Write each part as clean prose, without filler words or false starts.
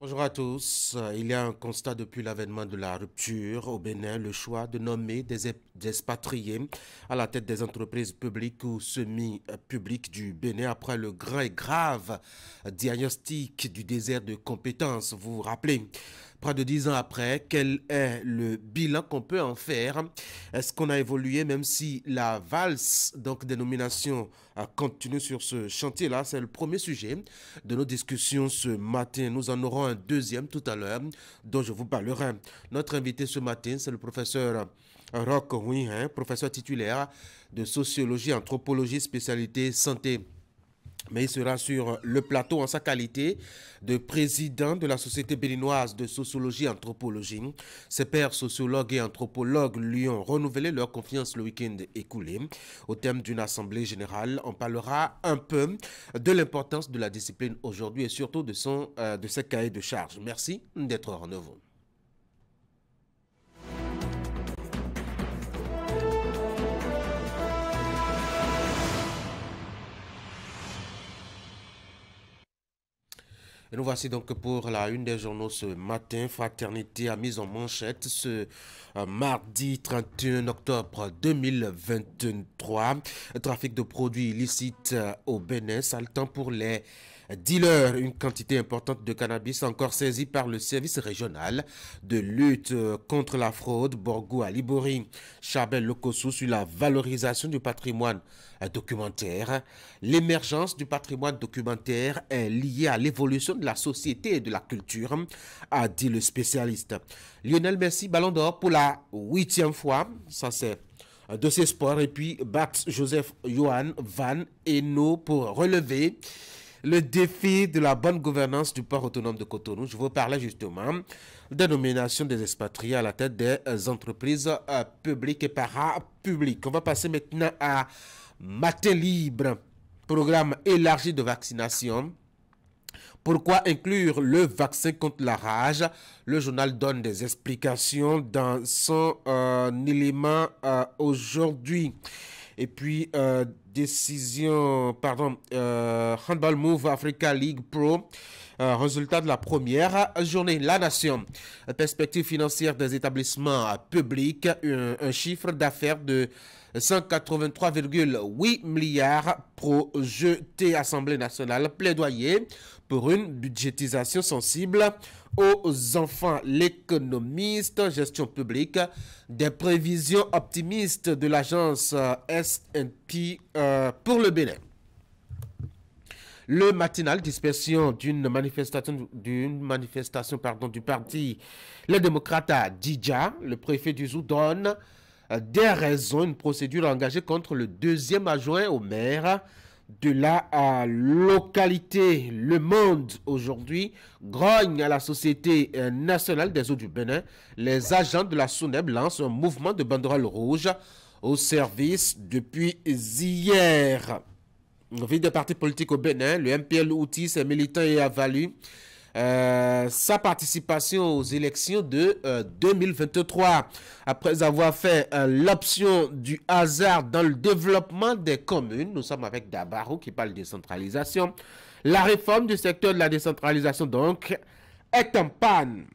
Bonjour à tous. Il y a un constat depuis l'avènement de la rupture au Bénin, le choix de nommer des expatriés à la tête des entreprises publiques ou semi-publiques du Bénin après le grand et grave diagnostic du désert de compétences. Vous vous rappelez, près de 10 ans après, quel est le bilan qu'on peut en faire? Est-ce qu'on a évolué, même si la valse donc des nominations continue sur ce chantier-là? C'est le premier sujet de nos discussions ce matin. Nous en aurons un deuxième tout à l'heure dont je vous parlerai. Notre invité ce matin, c'est le professeur Roch Ouihin, professeur titulaire de sociologie, anthropologie, spécialité santé. Mais il sera sur le plateau en sa qualité de président de la Société béninoise de sociologie et anthropologie. Ses pairs sociologues et anthropologues lui ont renouvelé leur confiance le week-end écoulé. Au thème d'une assemblée générale, on parlera un peu de l'importance de la discipline aujourd'hui et surtout de ses cahiers de charges. Merci d'être au rendez-vous. Et nous voici donc pour la une des journaux ce matin. Fraternité a mis en manchette ce mardi 31 octobre 2023. Trafic de produits illicites au Bénin, saltant pour les dealers. Une quantité importante de cannabis encore saisie par le service régional de lutte contre la fraude Borgou à Libori. Chabel Lokossou sur la valorisation du patrimoine documentaire. L'émergence du patrimoine documentaire est liée à l'évolution de la société et de la culture, a dit le spécialiste. Lionel Messi, ballon d'or pour la 8e fois. Ça, c'est de ses sports. Et puis, Bax Joseph Johan Van Eno pour relever le défi de la bonne gouvernance du port autonome de Cotonou. Je vous parlais justement de nomination des expatriés à la tête des entreprises publiques et parapubliques. On va passer maintenant à Matin libre, programme élargi de vaccination. Pourquoi inclure le vaccin contre la rage? Le journal donne des explications dans son élément aujourd'hui. Et puis, Handball Move Africa League Pro. Résultat de la première journée. La Nation. Perspective financière des établissements publics. Un chiffre d'affaires de 183,8 milliards projeté. Assemblée nationale. Plaidoyer pour une budgétisation sensible aux enfants. L'économiste, gestion publique, des prévisions optimistes de l'agence S&P pour le Bénin. Le matinal, dispersion d'une manifestation du parti Les Démocrates à Djidja. Le préfet du Zou donne des raisons, une procédure engagée contre le deuxième adjoint au maire de la localité. Le Monde aujourd'hui grogne à la Société nationale des eaux du Bénin. Les agents de la SONEB lancent un mouvement de banderoles rouges au service depuis hier. Vie des partis politiques au Bénin, le MPL outille ses militants et a valu sa participation aux élections de 2023. Après avoir fait l'option du hasard dans le développement des communes, nous sommes avec Dabarou qui parle de décentralisation. La réforme du secteur de la décentralisation donc est en panne.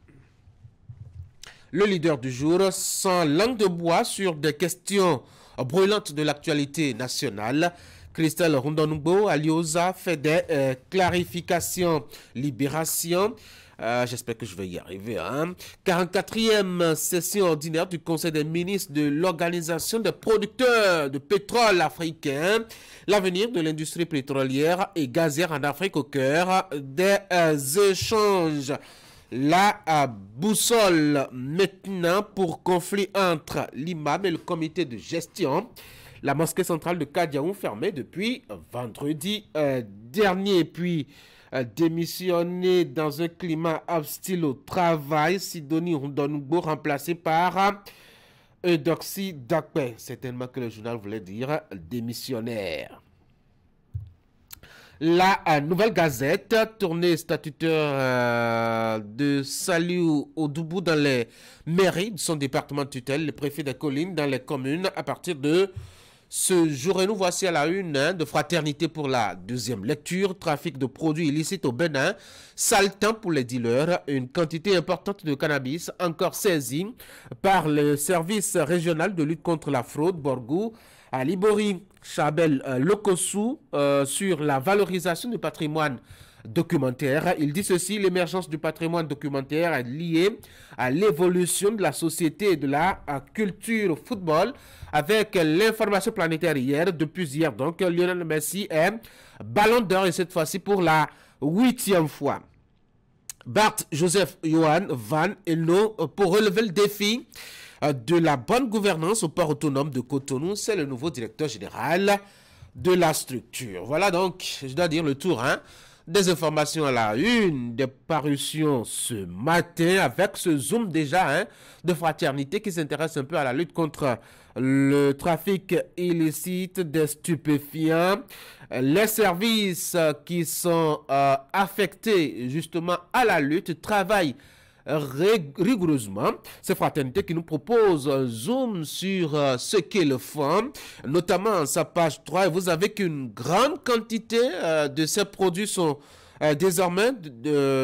Le leader du jour, sans langue de bois sur des questions brûlantes de l'actualité nationale. Christelle Rondonugbo Alioza fait des clarifications. Libération. J'espère que je vais y arriver. 44e session ordinaire du Conseil des ministres de l'Organisation des producteurs de pétrole africain. L'avenir de l'industrie pétrolière et gazière en Afrique au cœur des échanges. La boussole maintenant pour conflit entre l'imam et le comité de gestion. La mosquée centrale de Kadiaou fermée depuis vendredi dernier. Puis démissionné dans un climat hostile au travail. Sidonie Rondonugbo remplacé par Eudoxie Dakpe. Certainement que le journal voulait dire démissionnaire. La Nouvelle Gazette, tournée statutaire de Saliou Odoubou dans les mairies de son département de tutelle, le préfet des collines dans les communes à partir de ce jour. Et nous voici à la une de Fraternité pour la deuxième lecture. Trafic de produits illicites au Bénin. Sale temps pour les dealers. Une quantité importante de cannabis encore saisie par le service régional de lutte contre la fraude, Borgou, à Libori. Chabel Lokosu sur la valorisation du patrimoine documentaire. Il dit ceci: l'émergence du patrimoine documentaire est liée à l'évolution de la société et de la culture football. Avec l'information planétaire hier, depuis hier donc, Lionel Messi est ballon d'or et cette fois-ci pour la 8e fois. Bart Joseph Johan Van Eno pour relever le défi de la bonne gouvernance au port autonome de Cotonou. C'est le nouveau directeur général de la structure. Voilà donc, je dois dire, le tour des informations à la une, des parutions ce matin avec ce zoom déjà de Fraternité qui s'intéresse un peu à la lutte contre le trafic illicite des stupéfiants. Les services qui sont affectés justement à la lutte travaillent rigoureusement. C'est Fraternité qui nous propose un zoom sur ce qu'ils font, notamment sa page 3. Et vous avez qu'une grande quantité de ces produits sont désormais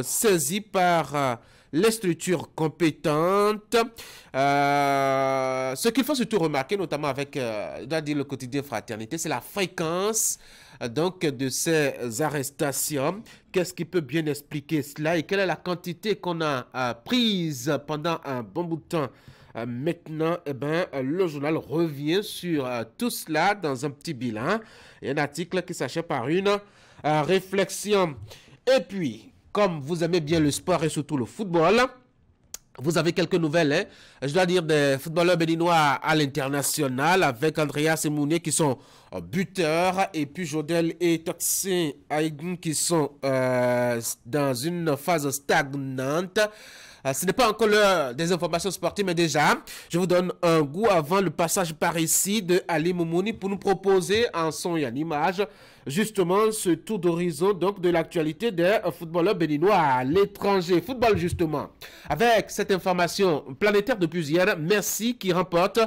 saisis par les structures compétentes. Ce qu'il faut surtout remarquer, notamment avec le quotidien Fraternité, c'est la fréquence donc de ces arrestations. Qu'est-ce qui peut bien expliquer cela et quelle est la quantité qu'on a prise pendant un bon bout de temps? Maintenant, le journal revient sur tout cela dans un petit bilan et un article qui s'achève par une réflexion. Et puis, comme vous aimez bien le sport et surtout le football, vous avez quelques nouvelles, je dois dire, des footballeurs béninois à l'international avec Andreas et Mounier qui sont buteurs et puis Jodel et Toxin Aïgun qui sont dans une phase stagnante. Ce n'est pas encore l'heure des informations sportives, mais déjà, je vous donne un goût avant le passage par ici de Ali Moumouni pour nous proposer en son et en image justement ce tour d'horizon donc de l'actualité des footballeurs béninois à l'étranger. Football justement. Avec cette information planétaire depuis hier, Merci qui remporte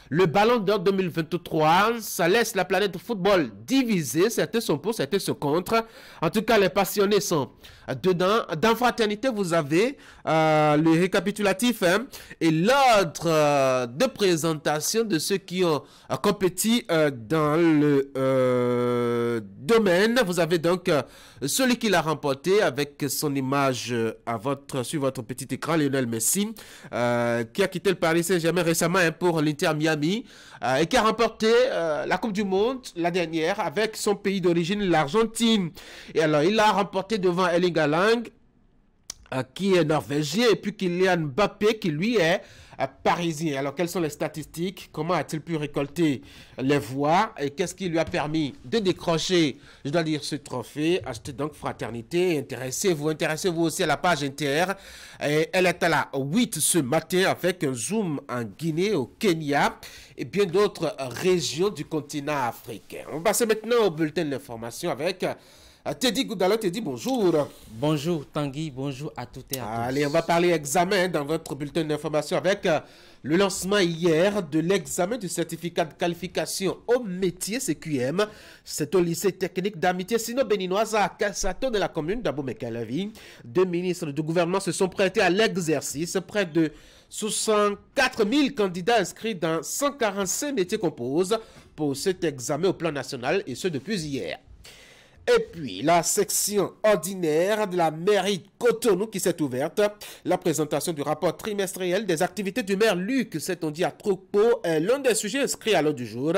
le Ballon d'Or 2023. Ça laisse la planète football divisée. Certains sont pour, certains sont contre. En tout cas, les passionnés sont dedans. Dans Fraternité, vous avez le récapitulatif et l'ordre de présentation de ceux qui ont compétit dans le domaine. Vous avez donc celui qui l'a remporté avec son image sur votre petit écran, Lionel Messi, qui a quitté le Paris Saint-Germain récemment pour l'Inter Miami et qui a remporté la Coupe du Monde la dernière avec son pays d'origine, l'Argentine. Et alors, il a remporté devant Erling Haaland, qui est norvégien, et puis Kylian Mbappé, qui lui est parisien. Alors, quelles sont les statistiques? Comment a-t-il pu récolter les voix? Et qu'est-ce qui lui a permis de décrocher, je dois dire, ce trophée? Achetez donc Fraternité, intéressez-vous aussi à la page Inter. Et elle est à la 8 ce matin avec un zoom en Guinée, au Kenya et bien d'autres régions du continent africain. On va passer maintenant au bulletin d'information avec Teddy Goudalo. Teddy, bonjour. Bonjour Tanguy, bonjour à toutes et à tous. Allez, on va parler examen dans votre bulletin d'information avec le lancement hier de l'examen du certificat de qualification au métier CQM. C'est au lycée technique d'amitié sino-béninoise à Kassato de la commune d'Abomey-Calavi. 2 ministres du gouvernement se sont prêtés à l'exercice. Près de 64 000 candidats inscrits dans 145 métiers composent pour cet examen au plan national et ce depuis hier. Et puis, la section ordinaire de la mairie de Cotonou qui s'est ouverte. La présentation du rapport trimestriel des activités du maire Luc, s'est-on dit à Tropo, est l'un des sujets inscrits à l'ordre du jour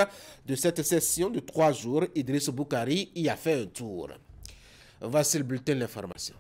de cette session de 3 jours. Idriss Boukari y a fait un tour. Voici le bulletin de l'information.